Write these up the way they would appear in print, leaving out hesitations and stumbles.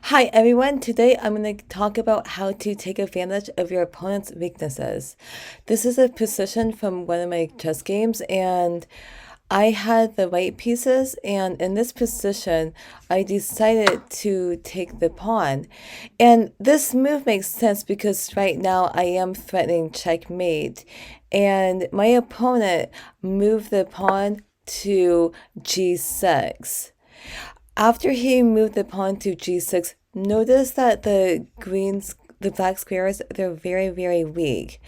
Hi everyone, today I'm going to talk about how to take advantage of your opponent's weaknesses. This is a position from one of my chess games and I had the white pieces, and in this position I decided to take the pawn. And this move makes sense because right now I am threatening checkmate and my opponent moved the pawn to g6. After he moved the pawn to g6, notice that the black squares, they're very, very weak.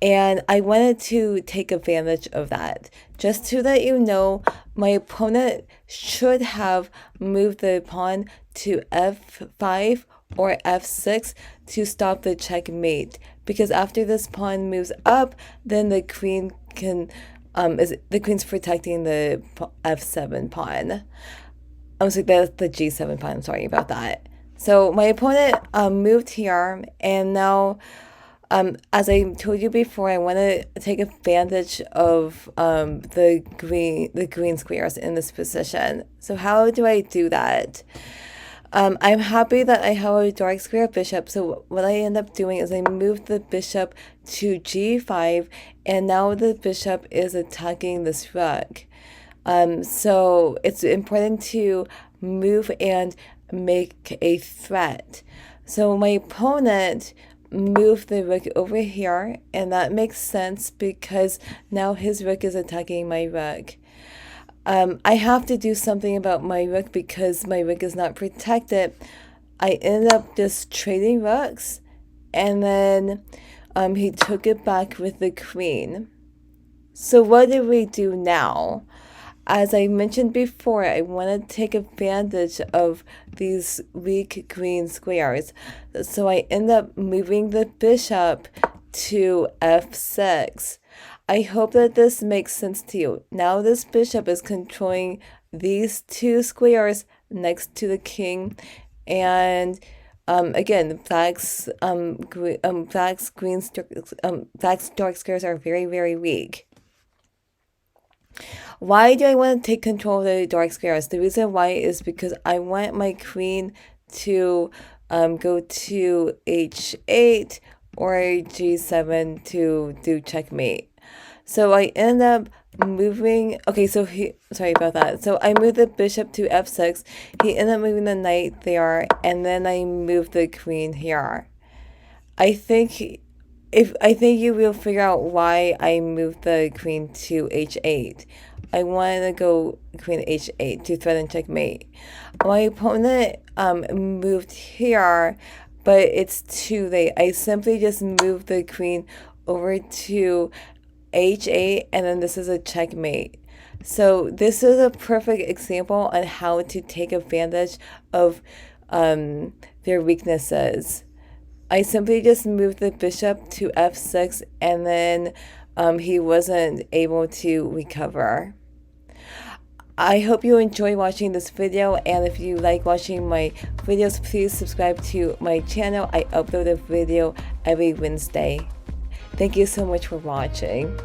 And I wanted to take advantage of that. Just to let you know, my opponent should have moved the pawn to f5 or f6 to stop the checkmate. Because after this pawn moves up, then the queen can, the queen's protecting the f7 pawn. I'm sorry, that's the g7 pawn. I'm sorry about that. So my opponent moved here, and now, as I told you before, I want to take advantage of the green squares in this position. So how do I do that? I'm happy that I have a dark square bishop. So what I end up doing is I move the bishop to g5, and now the bishop is attacking this rook. So it's important to move and make a threat. So my opponent moved the rook over here, and that makes sense because now his rook is attacking my rook. I have to do something about my rook because my rook is not protected. I ended up just trading rooks, and then he took it back with the queen. So what do we do now? As I mentioned before, I want to take advantage of these weak green squares. So I end up moving the bishop to f6. I hope that this makes sense to you. Now this bishop is controlling these two squares next to the king. And again, black's dark squares are very, very weak. Why do I want to take control of the dark squares? The reason why is because I want my queen to go to h8 or g7 to do checkmate. So I end up moving, okay, so sorry about that. So I moved the bishop to f6. He ended up moving the knight there, and then I moved the queen here. I think you will figure out why I moved the queen to h8. I wanted to go queen h8 to threaten checkmate. My opponent moved here, but it's too late. I simply just moved the queen over to h8, and then this is a checkmate. So this is a perfect example on how to take advantage of their weaknesses. I simply just moved the bishop to f6, and then he wasn't able to recover. I hope you enjoy watching this video, and if you like watching my videos, please subscribe to my channel. I upload a video every Wednesday. Thank you so much for watching.